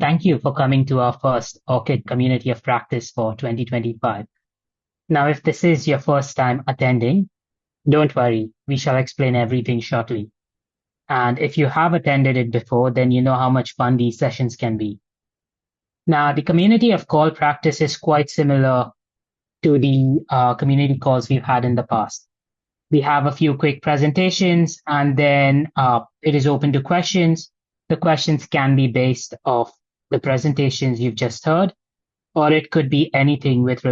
thank you for coming to our first ORCID Community of Practice for 2025. Now, if this is your first time attending, don't worry, we shall explain everything shortly. And if you have attended it before, then you know how much fun these sessions can be. Now, the community of call practice is quite similar to the community calls we've had in the past. We have a few quick presentations, and then it is open to questions. The questions can be based off the presentations you've just heard, or it could be anything with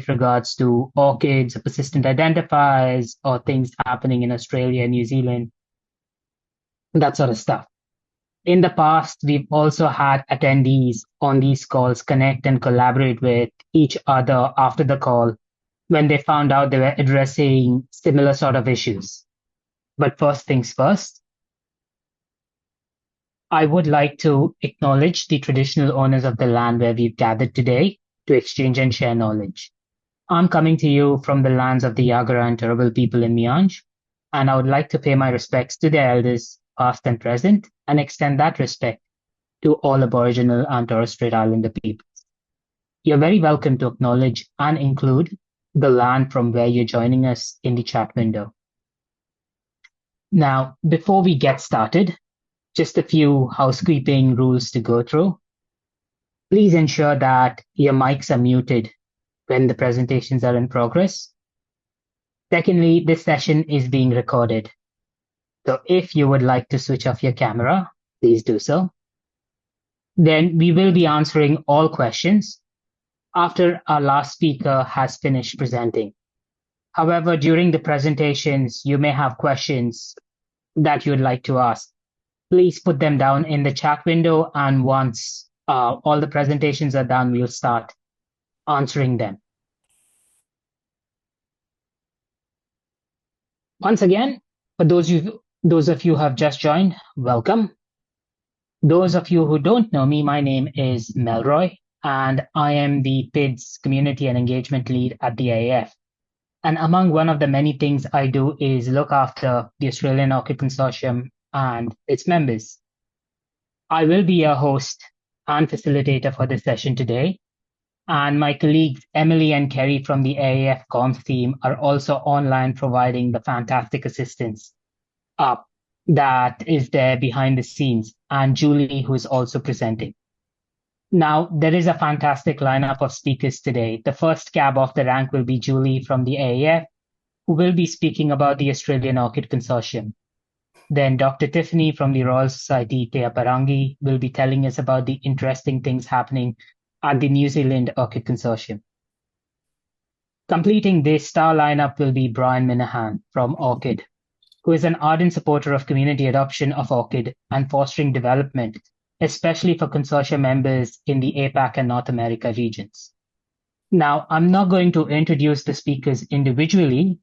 regards to orchids, persistent identifiers, or things happening in Australia, New Zealand, that sort of stuff. In the past, we've also had attendees on these calls connect and collaborate with each other after the call when they found out they were addressing similar sort of issues. But first things first, I would like to acknowledge the traditional owners of the land where we've gathered today to exchange and share knowledge. I'm coming to you from the lands of the Yagara and Turrbal people in Mianj, and I would like to pay my respects to their elders, past and present, and extend that respect to all Aboriginal and Torres Strait Islander peoples. You're very welcome to acknowledge and include the land from where you're joining us in the chat window. Now, before we get started, just a few housekeeping rules to go through. Please ensure that your mics are muted when the presentations are in progress. Secondly, this session is being recorded. So if you would like to switch off your camera, please do so. Then we will be answering all questions after our last speaker has finished presenting. However, during the presentations, you may have questions that you would like to ask. Please put them down in the chat window, and once all the presentations are done, we'll start answering them. Once again, for those of you who have just joined, welcome. Those of you who don't know me, my name is Melroy, and I am the PIDs Community and Engagement Lead at the AAF. And among one of the many things I do is look after the Australian ORCID Consortium and its members. I will be your host and facilitator for this session today, and my colleagues Emily and Kerry from the AAF Comms team are also online providing the fantastic assistance that is there behind the scenes, and Julie, who is also presenting. Now, there is a fantastic lineup of speakers today. The first cab off the rank will be Julie from the AAF, who will be speaking about the Australian ORCID Consortium. Then Dr. Tifany from the Royal Society Te Apārangi will be telling us about the interesting things happening at the New Zealand ORCID Consortium. Completing this star lineup will be Brian Minihan from ORCID, who is an ardent supporter of community adoption of ORCID and fostering development, especially for consortium members in the APAC and North America regions. Now, I'm not going to introduce the speakers individually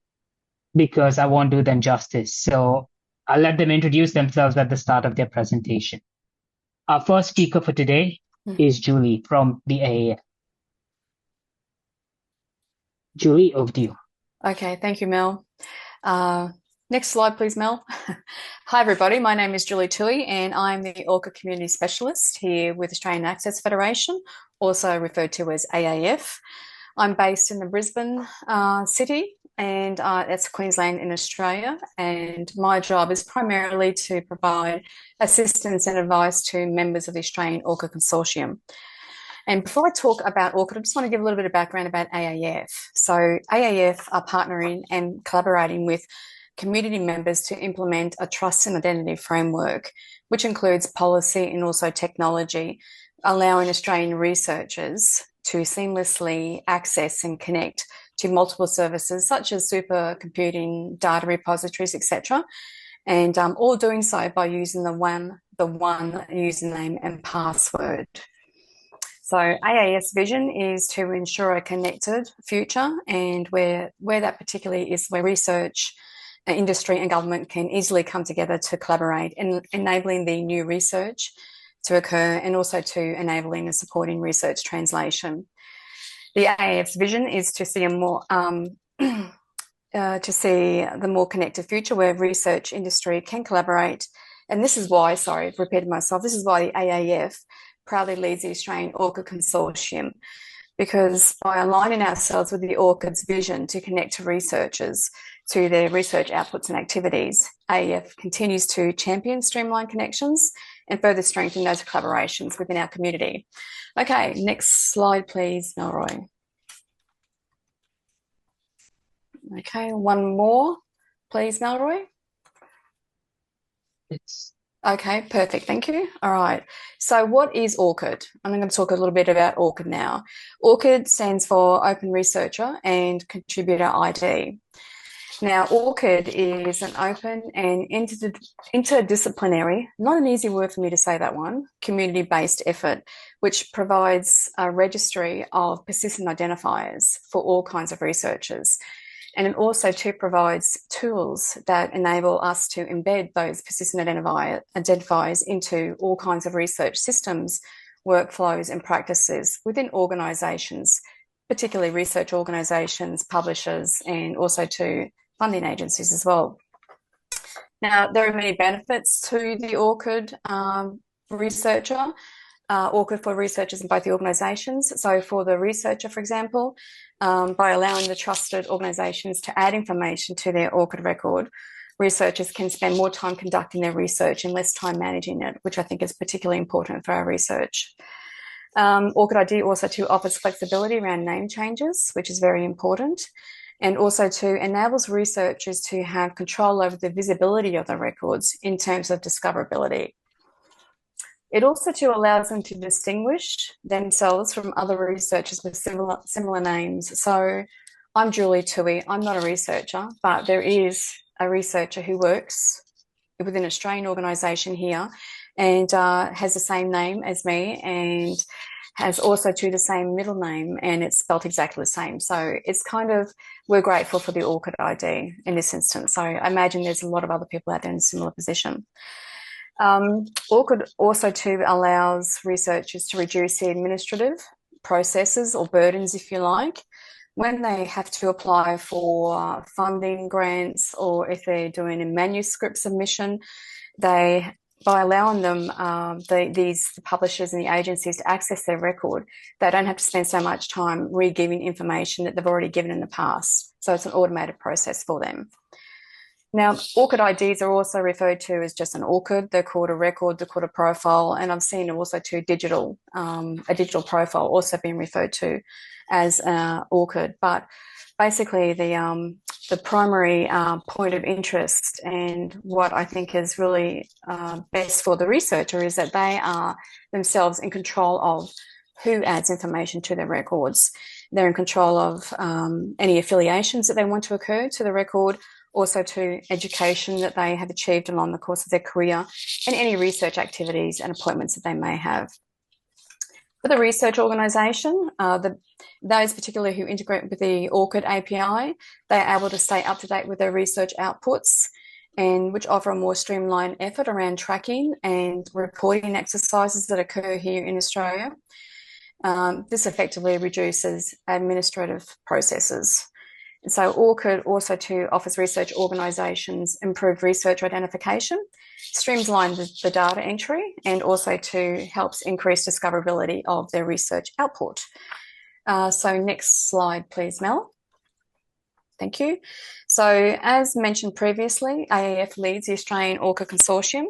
because I won't do them justice. So I'll let them introduce themselves at the start of their presentation. Our first speaker for today is Julie from the AAF. Julie, over to you. Okay, thank you, Mel. Next slide, please, Mel. Hi, everybody. My name is Julie Toohey, and I'm the ORCID Community Specialist here with Australian Access Federation, also referred to as AAF. I'm based in the Brisbane city, and that's Queensland in Australia. And my job is primarily to provide assistance and advice to members of the Australian ORCID Consortium. And before I talk about ORCID, I just want to give a little bit of background about AAF. So AAF are partnering and collaborating with community members to implement a trust and identity framework, which includes policy and also technology, allowing Australian researchers to seamlessly access and connect to multiple services such as supercomputing, data repositories, etc., and all doing so by using the one username and password. So AAF's vision is to ensure a connected future, and where that particularly is where research, industry and government can easily come together to collaborate in enabling the new research to occur and also to enabling and supporting research translation. The AAF's vision is to see the more connected future where research industry can collaborate. And this is why, sorry, I've repeated myself, this is why the AAF proudly leads the Australian ORCID Consortium, because by aligning ourselves with the ORCID's vision to connect to researchers to their research outputs and activities, AEF continues to champion streamlined connections and further strengthen those collaborations within our community. Okay, next slide, please, Melroy. Okay, one more, please, Melroy. Okay, perfect. Thank you. All right. So what is ORCID? I'm going to talk a little bit about ORCID now. ORCID stands for Open Researcher and Contributor ID. Now, ORCID is an open and interdisciplinary, not an easy word for me to say that one, community-based effort, which provides a registry of persistent identifiers for all kinds of researchers. And it also too provides tools that enable us to embed those persistent identifiers into all kinds of research systems, workflows and practices within organisations, particularly research organisations, publishers, and also to funding agencies as well. Now, there are many benefits to the ORCID researcher, ORCID for researchers in both the organisations. So for the researcher, for example, by allowing the trusted organisations to add information to their ORCID record, researchers can spend more time conducting their research and less time managing it, which I think is particularly important for our research. ORCID ID also too offers flexibility around name changes, which is very important, and also too enables researchers to have control over the visibility of the records in terms of discoverability. It also too allows them to distinguish themselves from other researchers with similar names. So I'm Julie Toohey. I'm not a researcher, but there is a researcher who works within an Australian organisation here and has the same name as me and has also too the same middle name, and it's spelt exactly the same. So it's kind of, we're grateful for the ORCID ID in this instance. So I imagine there's a lot of other people out there in a similar position. ORCID also too allows researchers to reduce the administrative processes or burdens, if you like, when they have to apply for funding grants, or if they're doing a manuscript submission. By allowing them, the publishers and the agencies to access their record, they don't have to spend so much time re-giving information that they've already given in the past. So it's an automated process for them. Now, ORCID IDs are also referred to as just an ORCID. They're called a record, they're called a profile, and I've seen also to a digital profile also being referred to as ORCID. But basically, the primary point of interest and what I think is really best for the researcher is that they are themselves in control of who adds information to their records. They're in control of any affiliations that they want to occur to the record, also to education that they have achieved along the course of their career, and any research activities and appointments that they may have. For the research organisation, those particularly who integrate with the ORCID API, they are able to stay up to date with their research outputs, and which offer a more streamlined effort around tracking and reporting exercises that occur here in Australia. This effectively reduces administrative processes. And so ORCID also too offers research organisations improved research identification, streamlines the data entry, and also too helps increase discoverability of their research output. So next slide, please, Mel. Thank you. So as mentioned previously, AAF leads the Australian ORCID Consortium.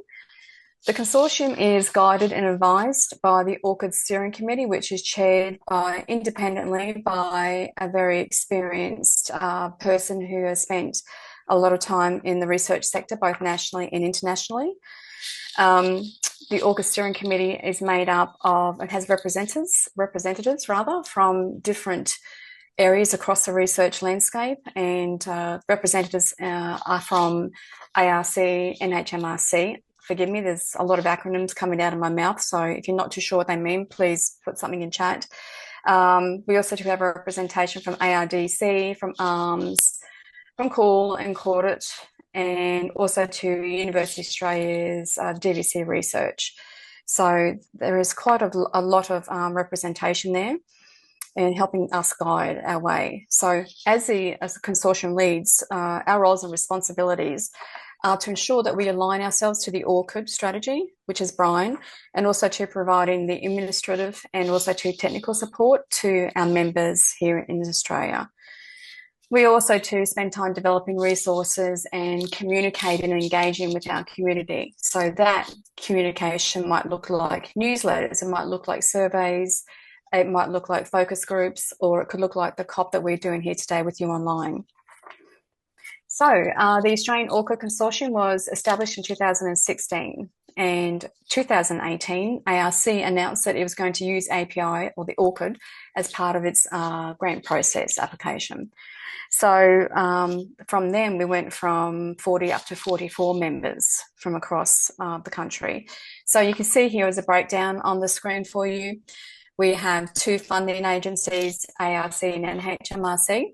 The consortium is guided and advised by the ORCID Steering Committee, which is chaired independently by a very experienced person who has spent a lot of time in the research sector, both nationally and internationally. The ORCID Steering Committee is made up of, it has representatives from different areas across the research landscape, and representatives are from ARC, NHMRC. Forgive me, there's a lot of acronyms coming out of my mouth, so if you're not too sure what they mean, please put something in chat. We also do have a representation from ARDC, from ARMS, from COOL and CORDIT, and also to University of Australia's DVC research. So there is quite a lot of representation there and helping us guide our way. So as the consortium leads, our roles and responsibilities to ensure that we align ourselves to the ORCID strategy, which is Brian, and also to providing the administrative and also to technical support to our members here in Australia. We also to spend time developing resources and communicating and engaging with our community. So that communication might look like newsletters, it might look like surveys, it might look like focus groups, or it could look like the COP that we're doing here today with you online. So the Australian ORCID Consortium was established in 2016, and 2018 ARC announced that it was going to use API or the ORCID as part of its grant process application. So from then we went from 40 up to 44 members from across the country. So you can see here as a breakdown on the screen for you. We have 2 funding agencies, ARC and NHMRC.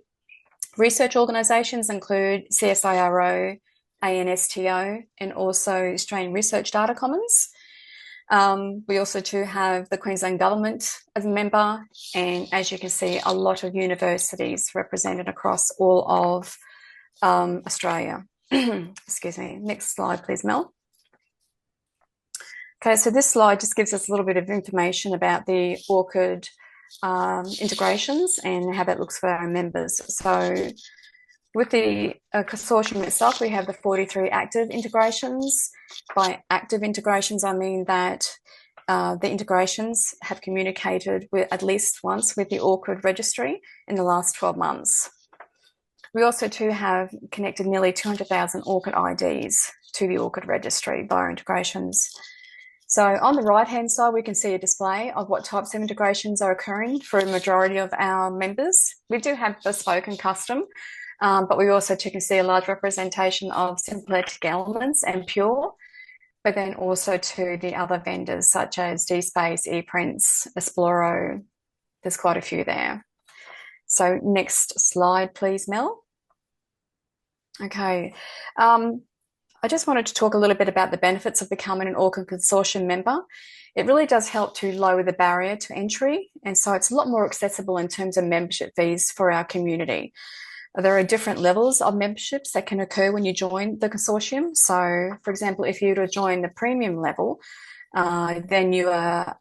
Research organisations include CSIRO, ANSTO, and also Australian Research Data Commons. We also too have the Queensland Government as a member, and as you can see, a lot of universities represented across all of Australia. Excuse me. Next slide, please, Mel. Okay, so this slide just gives us a little bit of information about the ORCID integrations and how that looks for our members. So with the consortium itself, we have the 43 active integrations. By active integrations, I mean that the integrations have communicated with at least once with the ORCID registry in the last 12 months. We also too have connected nearly 200,000 ORCID IDs to the ORCID registry via integrations. So on the right-hand side, we can see a display of what types of integrations are occurring for a majority of our members. We do have bespoke and custom, but we also too can see a large representation of symplectic elements and pure, but then also to the other vendors such as DSpace, ePrints, Esploro. There's quite a few there. So next slide, please, Mel. Okay. I just wanted to talk a little bit about the benefits of becoming an ORCID Consortium member. It really does help to lower the barrier to entry, and so it's a lot more accessible in terms of membership fees for our community. There are different levels of memberships that can occur when you join the consortium. So, for example, if you were to join the premium level, then you are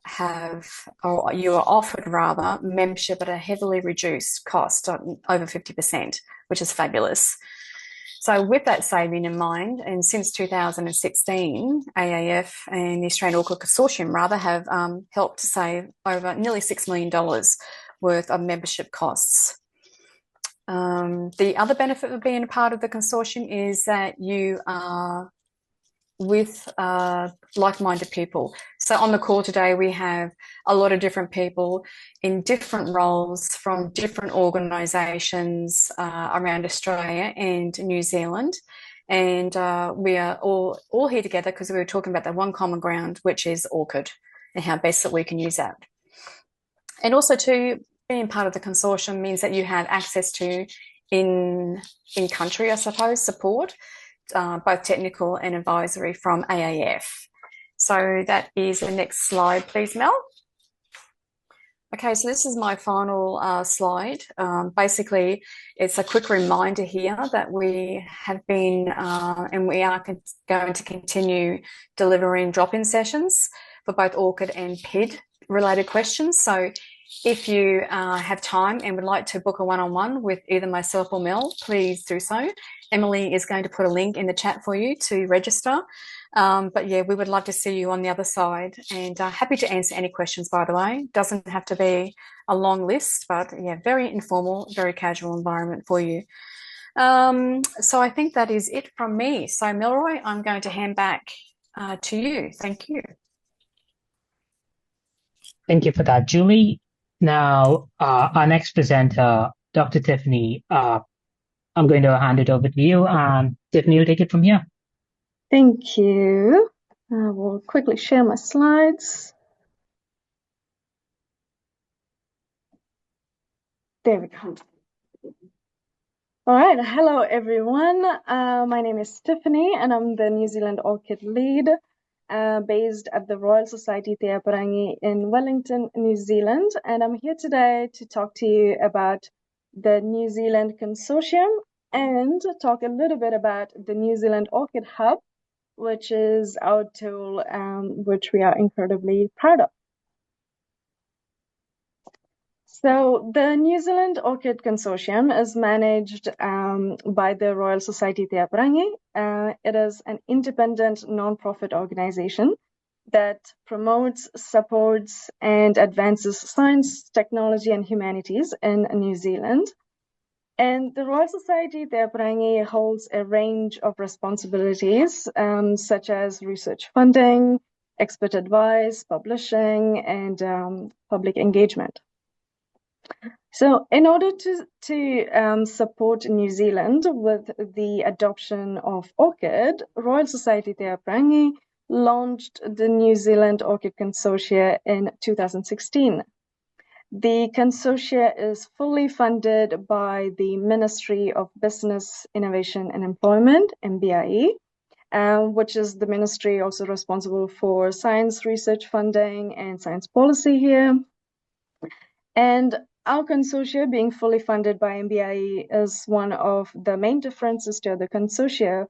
offered rather membership at a heavily reduced cost, over 50%, which is fabulous. So with that saving in mind, and since 2016, AAF and the Australian ORCID Consortium rather have helped to save over nearly $6 million worth of membership costs. The other benefit of being a part of the consortium is that you are with like-minded people. So on the call today, we have a lot of different people in different roles from different organisations around Australia and New Zealand. And we are all here together because we were talking about that one common ground, which is ORCID, and how best that we can use that. And also to being part of the consortium means that you have access to in-country, I suppose, support, both technical and advisory from AAF. So that is the next slide, please, Mel. Okay, so this is my final slide. Basically, it's a quick reminder here that we have been and we are going to continue delivering drop-in sessions for both ORCID and PID related questions. So if you have time and would like to book a one-on-one with either myself or Mel, please do so. Emily is going to put a link in the chat for you to register. But yeah, we would love to see you on the other side, and happy to answer any questions, by the way. Doesn't have to be a long list, but yeah, very informal, very casual environment for you. So I think that is it from me. So Melroy, I'm going to hand back to you. Thank you. Thank you for that, Julie. Now, our next presenter, Dr. Tifany, I'm going to hand it over to you, and Tifany will take it from here. Thank you. I will quickly share my slides. There we go. All right. Hello, everyone. My name is Tifany, and I'm the New Zealand ORCID lead based at the Royal Society Te Apārangi in Wellington, New Zealand. And I'm here today to talk to you about the New Zealand Consortium and talk a little bit about the New Zealand ORCID Hub, which is our tool, which we are incredibly proud of. So the New Zealand ORCID Consortium is managed by the Royal Society Te Apārangi. It is an independent non-profit organization that promotes, supports, and advances science, technology, and humanities in New Zealand. And the Royal Society Te Apārangi holds a range of responsibilities, such as research funding, expert advice, publishing, and public engagement. So in order to support New Zealand with the adoption of ORCID, Royal Society Te Apārangi launched the New Zealand ORCID Consortia in 2016. The consortia is fully funded by the Ministry of Business, Innovation and Employment, MBIE, which is the ministry also responsible for science research funding and science policy here. And our consortia being fully funded by MBIE is one of the main differences to other consortia.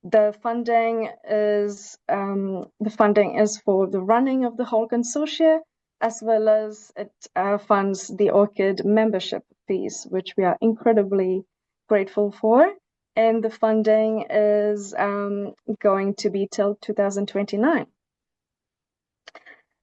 The funding is for the running of the whole consortia, as well as it funds the ORCID membership fees, which we are incredibly grateful for. And the funding is going to be till 2029.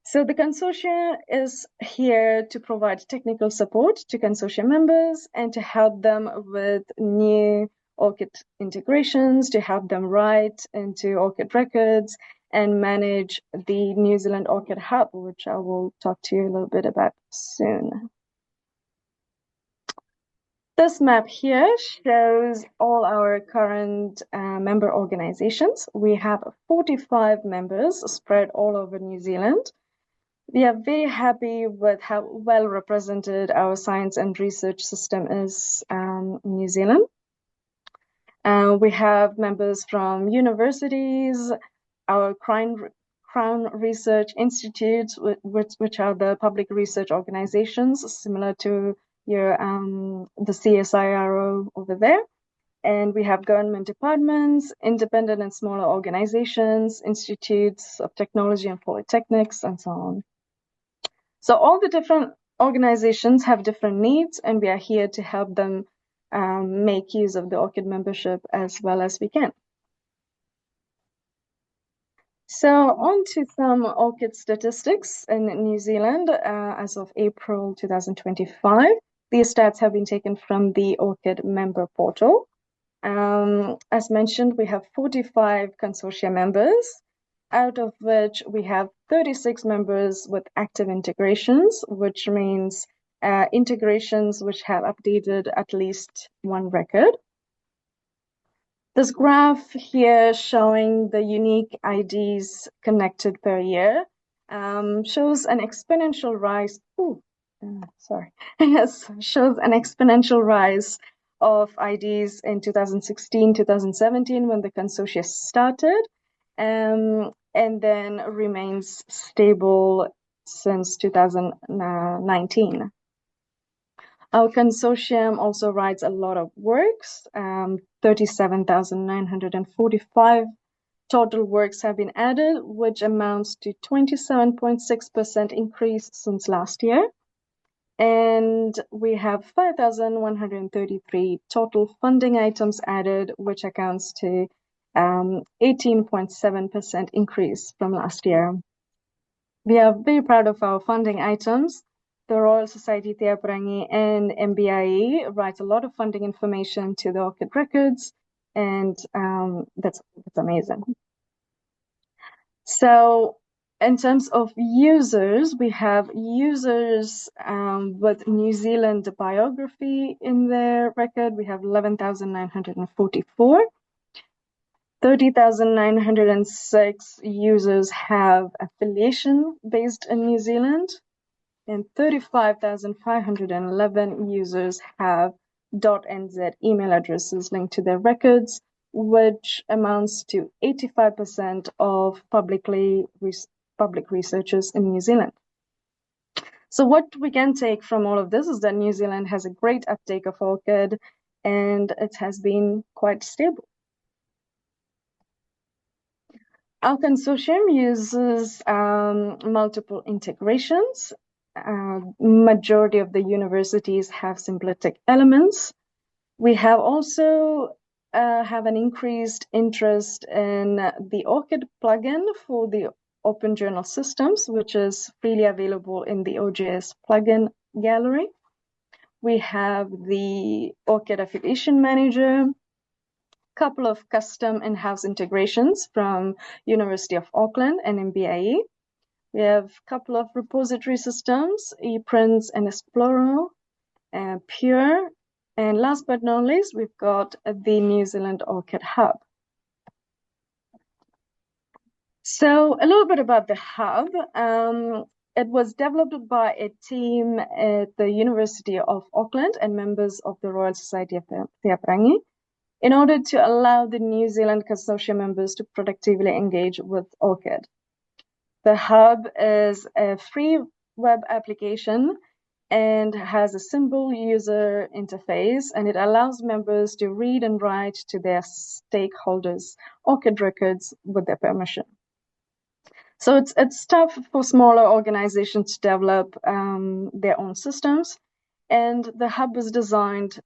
So the consortia is here to provide technical support to consortia members and to help them with new ORCID integrations, to help them write into ORCID records and manage the New Zealand ORCID Hub, which I will talk to you a little bit about soon. This map here shows all our current member organizations. We have 45 members spread all over New Zealand. We are very happy with how well represented our science and research system is in New Zealand. We have members from universities, our Crown Research Institutes, which are the public research organizations similar to your the CSIRO over there. And we have government departments, independent and smaller organizations, institutes of technology and polytechnics, and so on. So all the different organizations have different needs, and we are here to help them make use of the ORCID membership as well as we can. So on to some ORCID statistics in New Zealand as of April 2025. These stats have been taken from the ORCID member portal. As mentioned, we have 45 consortia members, out of which we have 36 members with active integrations, which means integrations which have updated at least one record. This graph here showing the unique IDs connected per year shows an exponential rise. Shows an exponential rise of IDs in 2016, 2017 when the consortia started, and then remains stable since 2019. Our consortium also writes a lot of works. 37,945 total works have been added, which amounts to 27.6% increase since last year. And we have 5,133 total funding items added, which accounts to 18.7% increase from last year. We are very proud of our funding items. The Royal Society Te Apārangi and MBIE write a lot of funding information to the ORCID records, and that's amazing. So in terms of users, we have users with New Zealand biography in their record. We have 11,944. 30,906 users have affiliation based in New Zealand, and 35,511 users have .nz email addresses linked to their records, which amounts to 85% of public researchers in New Zealand. So what we can take from all of this is that New Zealand has a great uptake of ORCID, and it has been quite stable. Our consortium uses multiple integrations. Majority of the universities have symbolic elements. We have also have an increased interest in the ORCID plugin for the Open Journal Systems, which is freely available in the OJS plugin gallery. We have the ORCID Affiliation Manager, couple of custom in-house integrations from University of Auckland and MBIE. We have a couple of repository systems, ePrints and Explorer, Pure, and last but not least, we've got the New Zealand ORCID Hub. So a little bit about the hub. It was developed by a team at the University of Auckland and members of the Royal Society of the Apārangi, in order to allow the New Zealand consortium members to productively engage with ORCID. The hub is a free web application and has a simple user interface, and it allows members to read and write to their stakeholders' ORCID records with their permission. So it's tough for smaller organizations to develop their own systems, and the hub is designed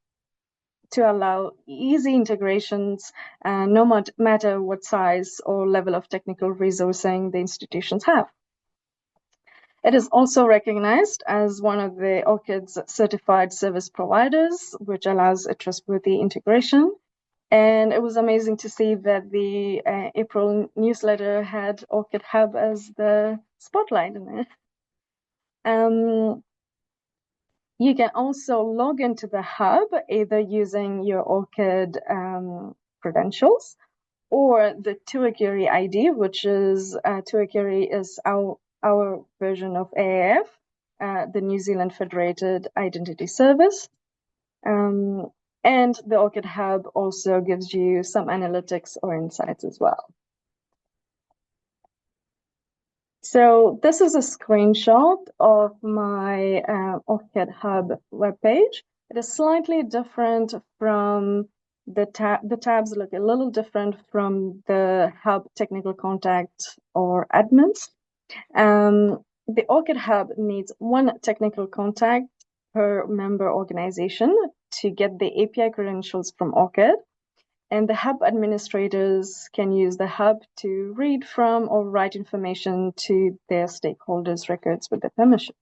to allow easy integrations, no matter what size or level of technical resourcing the institutions have. It is also recognized as one of the ORCID's certified service providers, which allows a trustworthy integration. And it was amazing to see that the April newsletter had ORCID Hub as the spotlight in it. You can also log into the hub either using your ORCID credentials or the Toohey ID, which is Toohey is our version of AAF, the New Zealand Federated Identity Service. And the ORCID Hub also gives you some analytics or insights as well. So this is a screenshot of my ORCID Hub webpage. It is slightly different from the tabs look a little different from the Hub technical contact or admins. The ORCID Hub needs one technical contact per member organization to get the API credentials from ORCID. And the hub administrators can use the hub to read from or write information to their stakeholders' records with their permission.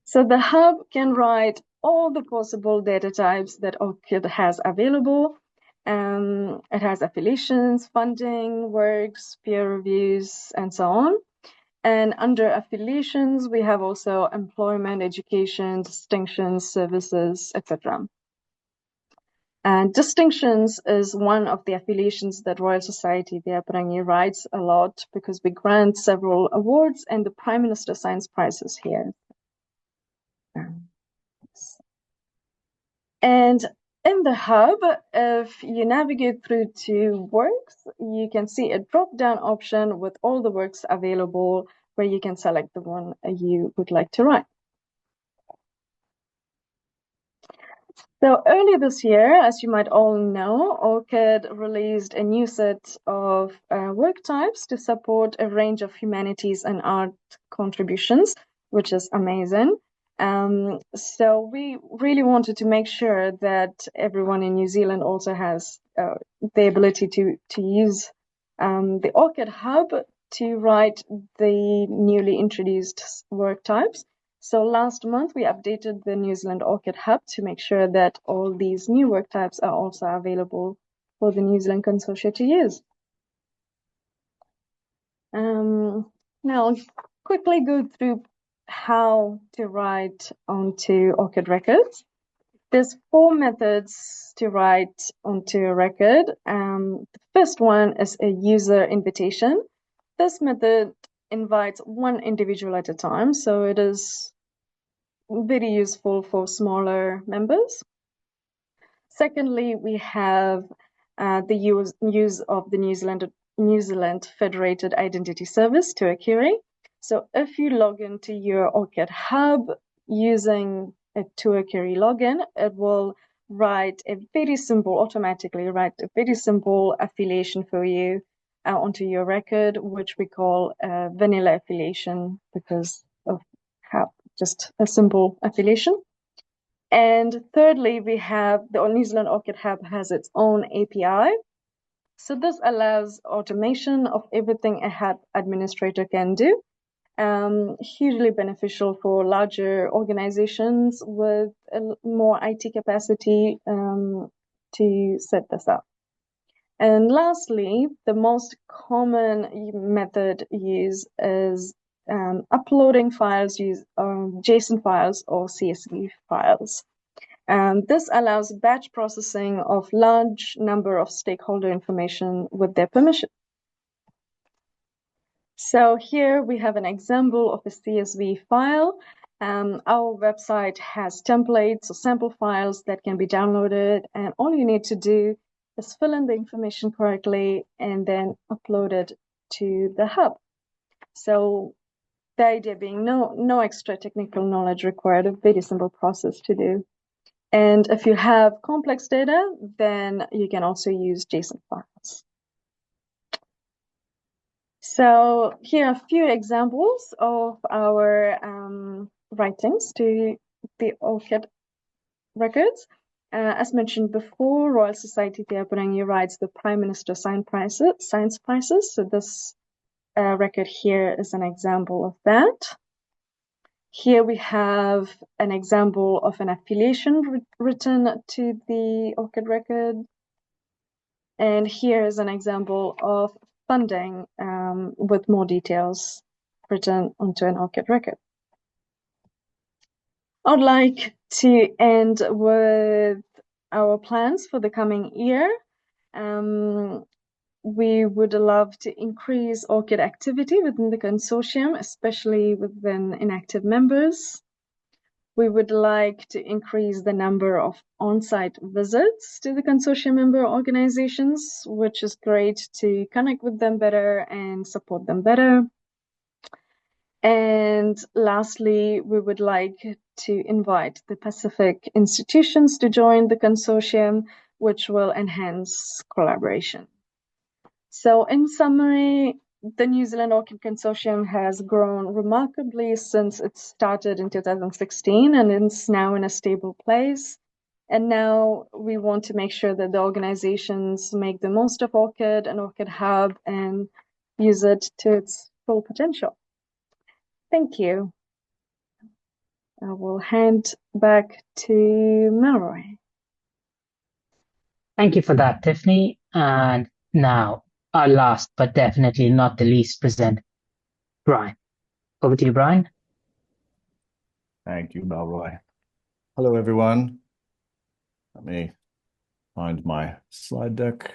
So the hub can write all the possible data types that ORCID has available. It has affiliations, funding, works, peer reviews, and so on. And under affiliations, we have also employment, education, distinctions, services, etc. And distinctions is one of the affiliations that Royal Society the Apārangi writes a lot, because we grant several awards and the Prime Minister Science Prizes here. And in the hub, if you navigate through to works, you can see a drop-down option with all the works available where you can select the one you would like to write. So earlier this year, as you might all know, ORCID released a new set of work types to support a range of humanities and art contributions, which is amazing. So we really wanted to make sure that everyone in New Zealand also has the ability to use the ORCID Hub to write the newly introduced work types. So last month, we updated the New Zealand ORCID Hub to make sure that all these new work types are also available for the New Zealand Consortium to use. Now, I'll quickly go through how to write onto ORCID records. There's 4 methods to write onto a record. The first one is a user invitation. This method invites one individual at a time, so it is very useful for smaller members. Secondly, we have the use of the New Zealand Federated Identity Service, Toohey. So if you log into your ORCID Hub using a Toohey login, it will automatically write a very simple affiliation for you onto your record, which we call vanilla affiliation because of how just a simple affiliation. And thirdly, we have the New Zealand ORCID Hub has its own API. So this allows automation of everything a hub administrator can do. Hugely beneficial for larger organizations with more IT capacity to set this up. And lastly, the most common method used is uploading files, JSON files or CSV files. This allows batch processing of large number of stakeholder information with their permission. So here we have an example of a CSV file. Our website has templates or sample files that can be downloaded, and all you need to do is fill in the information correctly and then upload it to the hub. So the idea being no extra technical knowledge required, a very simple process to do. And if you have complex data, then you can also use JSON files. So here are a few examples of our writings to the ORCID records. As mentioned before, Royal Society the Apārangi writes the Prime Minister Science Prizes. So this record here is an example of that. Here we have an example of an affiliation written to the ORCID record. And here is an example of funding with more details written onto an ORCID record. I'd like to end with our plans for the coming year. We would love to increase ORCID activity within the consortium, especially within inactive members. We would like to increase the number of on-site visits to the consortium member organizations, which is great to connect with them better and support them better. And lastly, we would like to invite the Pacific institutions to join the consortium, which will enhance collaboration. So in summary, the New Zealand ORCID Consortium has grown remarkably since it started in 2016 and is now in a stable place. And now we want to make sure that the organizations make the most of ORCID and ORCID Hub and use it to its full potential. Thank you. I will hand back to Melroy. Thank you for that, Tifany. And now, our last but definitely not the least presenter, Brian. Over to you, Brian. Thank you, Melroy. Hello, everyone. Let me find my slide deck.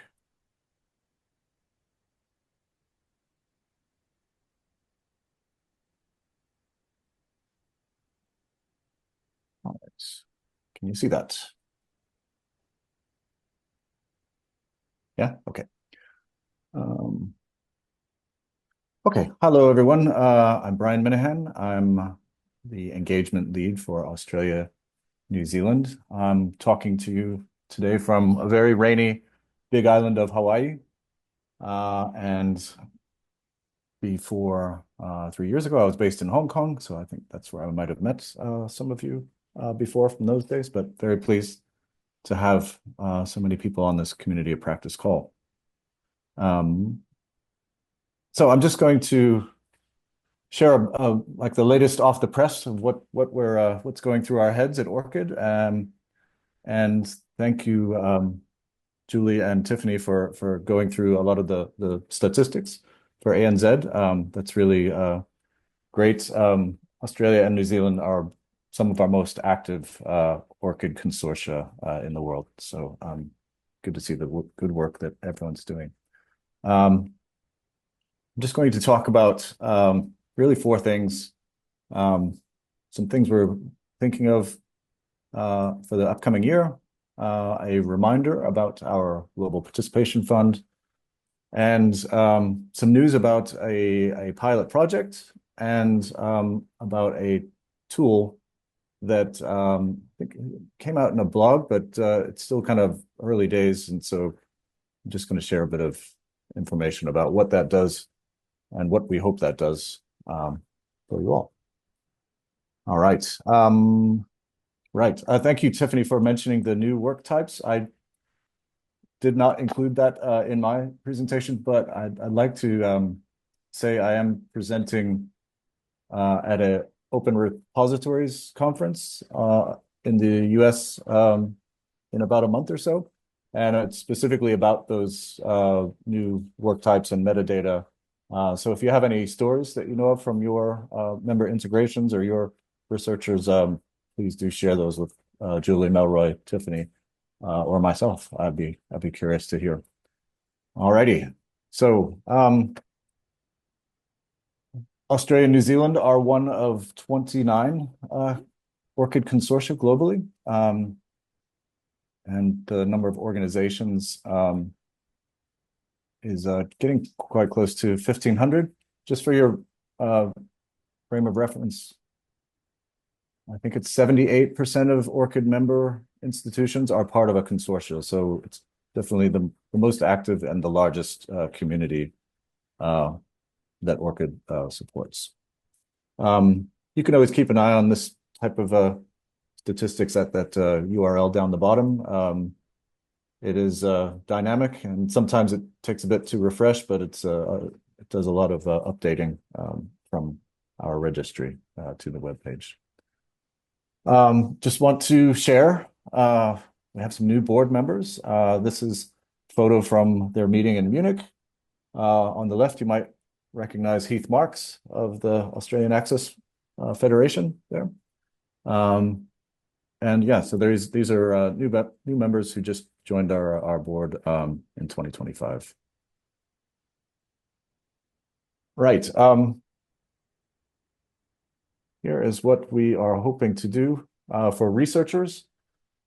All right. Can you see that? Yeah, okay. Okay, hello, everyone. I'm Brian Minihan. I'm the engagement lead for Australia, New Zealand. I'm talking to you today from a very rainy big island of Hawaii. And before 3 years ago, I was based in Hong Kong. So I think that's where I might have met some of you before from those days, but very pleased to have so many people on this community of practice call. So I'm just going to share like the latest off the press of what's going through our heads at ORCID. And thank you, Julie and Tifany, for going through a lot of the statistics for ANZ. That's really great. Australia and New Zealand are some of our most active ORCID consortia in the world. So good to see the good work that everyone's doing. I'm just going to talk about really 4 things. Some things we're thinking of for the upcoming year, a reminder about our Global Participation Fund, and some news about a pilot project and about a tool that I think came out in a blog, but it's still kind of early days. And so I'm just going to share a bit of information about what that does and what we hope that does for you all. All right. Right. Thank you, Tifany, for mentioning the new work types. I did not include that in my presentation, but I'd like to say I am presenting at an Open Repositories conference in the US in about a month or so. And it's specifically about those new work types and metadata. So if you have any stories that you know of from your member integrations or your researchers, please do share those with Julie, Melroy, Tifany, or myself. I'd be curious to hear. Alrighty. So Australia and New Zealand are one of 29 ORCID consortia globally. And the number of organizations is getting quite close to 1,500. Just for your frame of reference, I think it's 78% of ORCID member institutions are part of a consortia. So it's definitely the most active and the largest community that ORCID supports. You can always keep an eye on this type of statistics at that URL down the bottom. It is dynamic, and sometimes it takes a bit to refresh, but it does a lot of updating from our registry to the webpage. Just want to share, we have some new board members. This is a photo from their meeting in Munich. On the left, you might recognize Heath Marks of the Australian Access Federation there. And yeah, so these are new members who just joined our board in 2025. Right. Here is what we are hoping to do for researchers.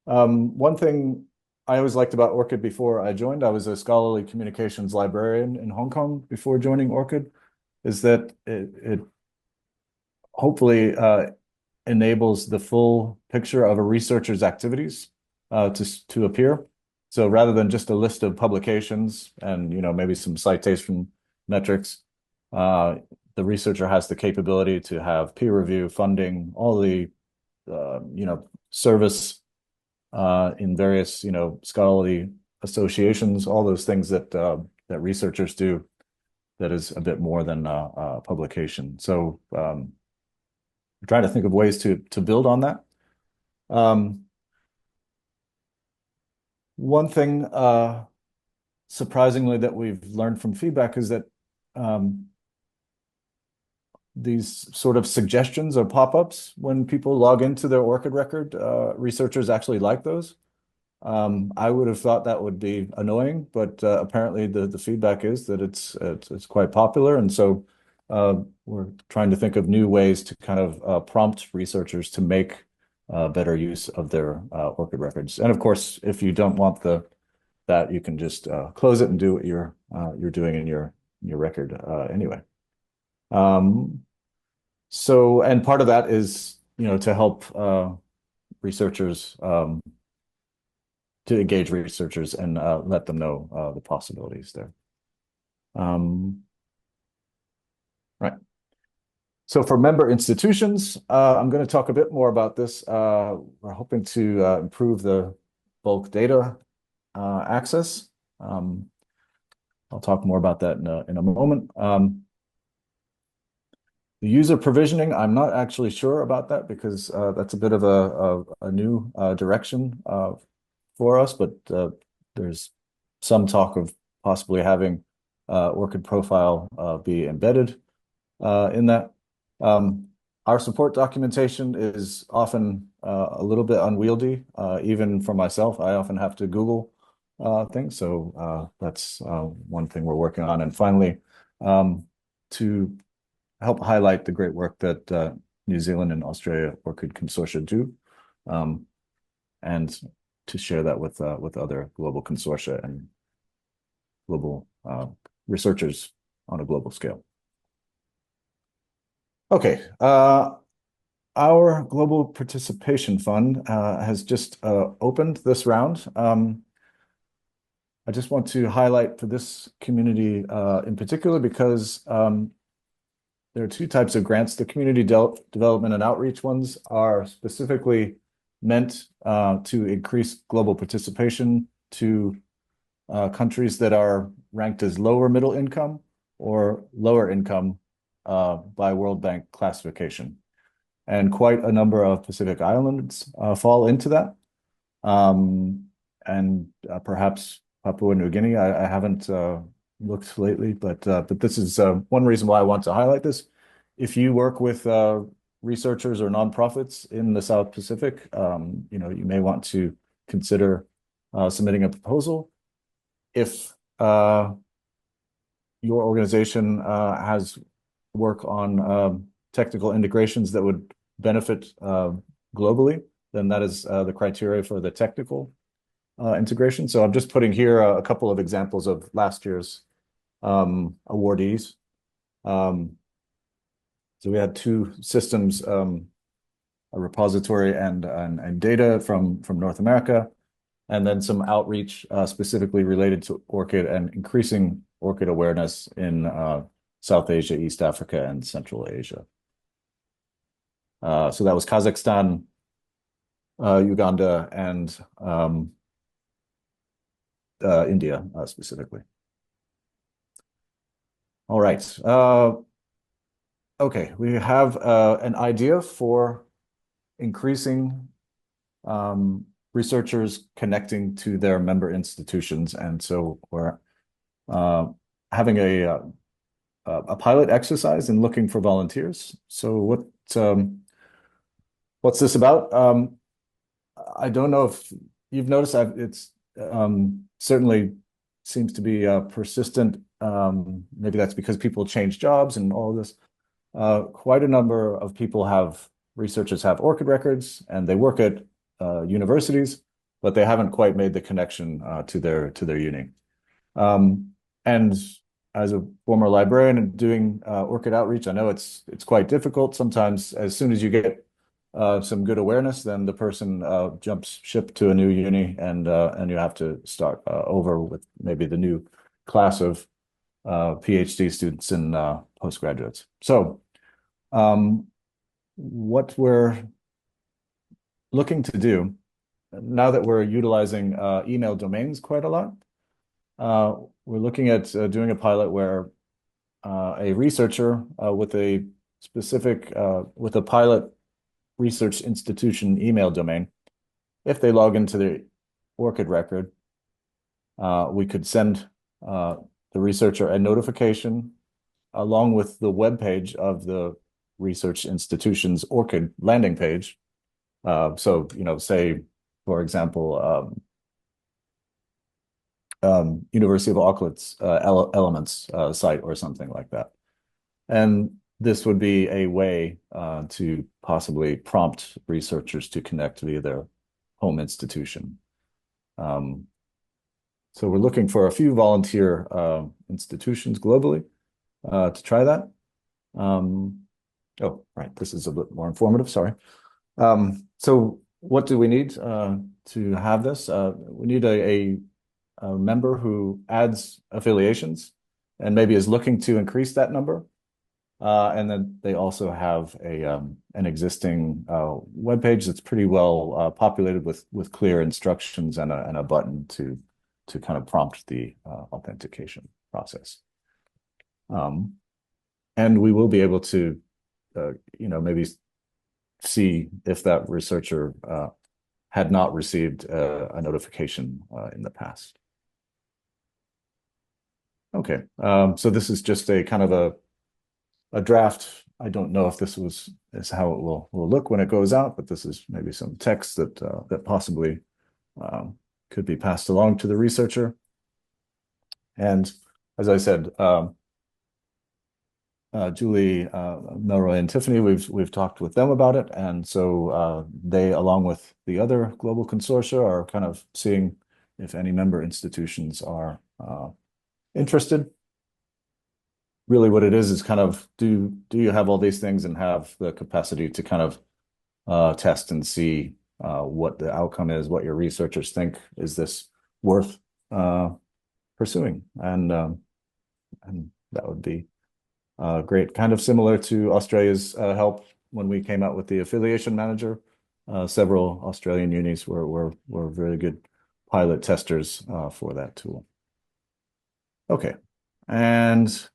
One thing I always liked about ORCID before I joined, I was a scholarly communications librarian in Hong Kong before joining ORCID, is that it hopefully enables the full picture of a researcher's activities to appear. So rather than just a list of publications and maybe some citation metrics, the researcher has the capability to have peer review, funding, all the service in various scholarly associations, all those things that that researchers do. That is a bit more than a publication. So I'm trying to think of ways to build on that. One thing surprisingly that we've learned from feedback is that these sort of suggestions or pop-ups when people log into their ORCID record, researchers actually like those. I would have thought that would be annoying, but apparently the feedback is that it's quite popular, and so we're trying to think of new ways to kind of prompt researchers to make better use of their ORCID records. And of course, if you don't want that, you can just close it and do what you're doing in your record anyway. So, and part of that is to help researchers to engage researchers and let them know the possibilities there. Right. So for member institutions, I'm going to talk a bit more about this. We're hoping to improve the bulk data access. I'll talk more about that in a moment. The user provisioning, I'm not actually sure about that because that's a bit of a new direction for us, but there's some talk of possibly having ORCID profile be embedded in that. Our support documentation is often a little bit unwieldy. Even for myself, I often have to Google things. So that's one thing we're working on. And finally, to help highlight the great work that New Zealand and Australia ORCID Consortia do, and to share that with other global consortia and global researchers on a global scale. Okay, I our Global Participation Fund has just opened this round. I just want to highlight for this community in particular because there are two types of grants. The community development and outreach ones are specifically meant to increase global participation to countries that are ranked as lower middle income or lower income by World Bank classification. And quite a number of Pacific Islands fall into that. And perhaps Papua New Guinea. I haven't looked lately, but this is one reason why I want to highlight this. If you work with researchers or nonprofits in the South Pacific, you may want to consider submitting a proposal. If your organization has work on technical integrations that would benefit globally, then that is the criteria for the technical integration. So I'm just putting here a couple of examples of last year's awardees. So we had two systems, a repository and data from North America, and then some outreach specifically related to ORCID and increasing ORCID awareness in South Asia, East Africa, and Central Asia. So that was Kazakhstan, Uganda, and India specifically. All right. Okay, we have an idea for increasing researchers connecting to their member institutions, and so we're having a pilot exercise and looking for volunteers. So what's this about? I don't know if you've noticed it's certainly seems to be persistent. Maybe that's because people change jobs and all of this. Quite a number of researchers have ORCID records, and they work at universities, but they haven't quite made the connection to their uni. And as a former librarian and doing ORCID outreach, I know it's quite difficult. Sometimes as soon as you get some good awareness, then the person jumps ship to a new uni, and you have to start over with maybe the new class of PhD students and postgraduates. So what we're looking to do, now that we're utilizing email domains quite a lot, we're looking at doing a pilot where a researcher with a specific, with a pilot research institution email domain, if they log into the ORCID record, we could send the researcher a notification along with the web page of the research institution's ORCID landing page. So, say, for example, University of Auckland's Elements site or something like that. And this would be a way to possibly prompt researchers to connect via their home institution. So we're looking for a few volunteer institutions globally to try that. Oh, right, this is a bit more informative, sorry. So what do we need to have this? We need a member who adds affiliations and maybe is looking to increase that number. And then they also have an existing web page that's pretty well populated with clear instructions and a button to kind of prompt the authentication process. And we will be able to, maybe see if that researcher had not received a notification in the past. Okay, so this is just a kind of a draft. I don't know if this is how it will look when it goes out, but this is maybe some text that possibly could be passed along to the researcher. And as I said, Julie, Melroy, and Tifany, we've talked with them about it, and so they, along with the other global consortia, are kind of seeing if any member institutions are interested. Really what it is kind of, do you have all these things and have the capacity to kind of test and see what the outcome is, what your researchers think. Is this worth pursuing? And that would be great. Kind of similar to Australia's help when we came out with the affiliation manager. Several Australian unis were very good pilot testers for that tool. Okay, and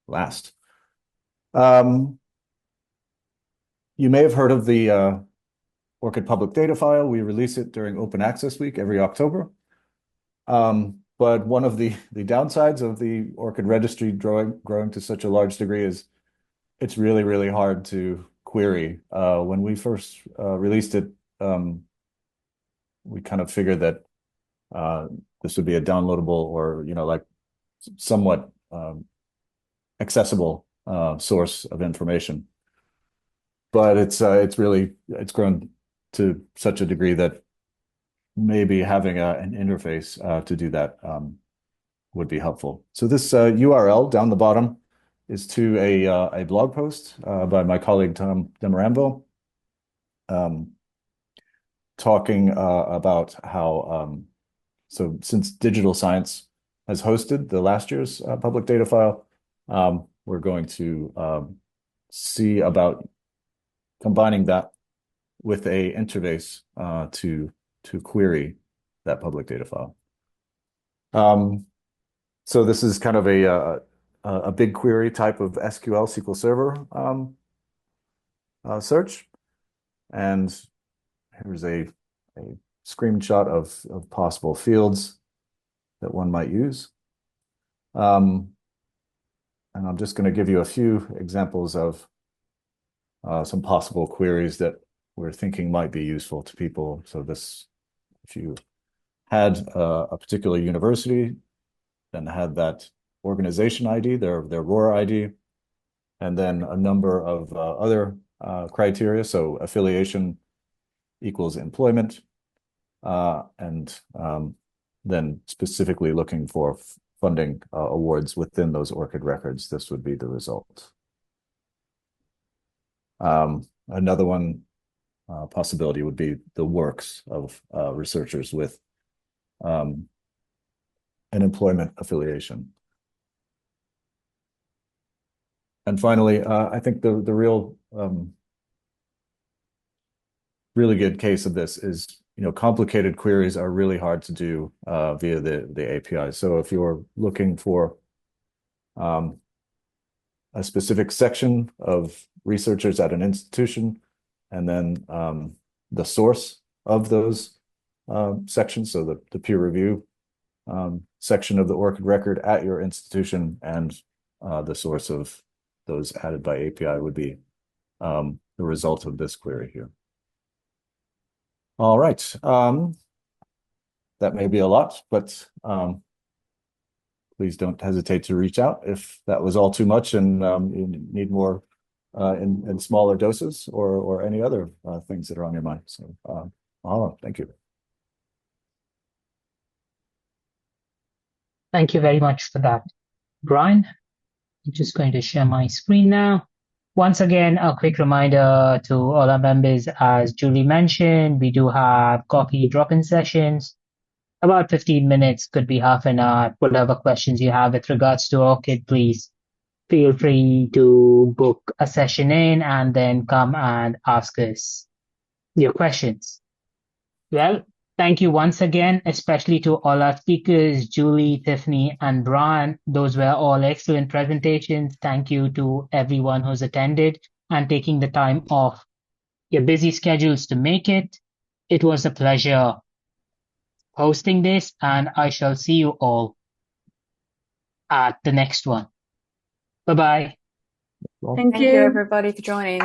last. You may have heard of the ORCID public data file. We release it during Open Access Week every October. But one of the downsides of the ORCID registry growing to such a large degree is it's really, really hard to query. When we first released it, we kind of figured that this would be a downloadable or, like somewhat accessible source of information. But it's grown to such a degree that maybe having an interface to do that would be helpful. So this URL down the bottom is to a blog post by my colleague Tom Demarambo, talking about how so since Digital Science has hosted the last year's public data file, we're going to see about combining that with a interface to query that public data file. So this is kind of a BigQuery type of SQL Server search, and here's a screenshot of possible fields that one might use. And I'm just going to give you a few examples of some possible queries that we're thinking might be useful to people. So this, if you had a particular university, then had that organization ID, their ROR ID, and then a number of other criteria. So affiliation equals employment, and then specifically looking for funding awards within those ORCID records, this would be the result. Another one possibility would be the works of researchers with an employment affiliation. And finally, I think the real really good case of this is, complicated queries are really hard to do via the API. So if you're looking for a specific section of researchers at an institution, and then the source of those sections, so the peer review section of the ORCID record at your institution, and the source of those added by API would be the result of this query here. All right. That may be a lot, but please don't hesitate to reach out if that was all too much and you need more in smaller doses or any other things that are on your mind. So, Mahalo, thank you. Thank you very much for that, Brian. I'm just going to share my screen now. Once again, a quick reminder to all our members, as Julie mentioned, we do have coffee drop-in sessions. About 15 minutes, could be half an hour. Whatever questions you have with regards to ORCID, please feel free to book a session in and then come and ask us your questions. Well, thank you once again, especially to all our speakers, Julie, Tifany, and Brian. Those were all excellent presentations. Thank you to everyone who's attended and taking the time off your busy schedules to make it. It was a pleasure hosting this, and I shall see you all at the next one. Bye-bye. Thank Thank you, you. everybody, for joining.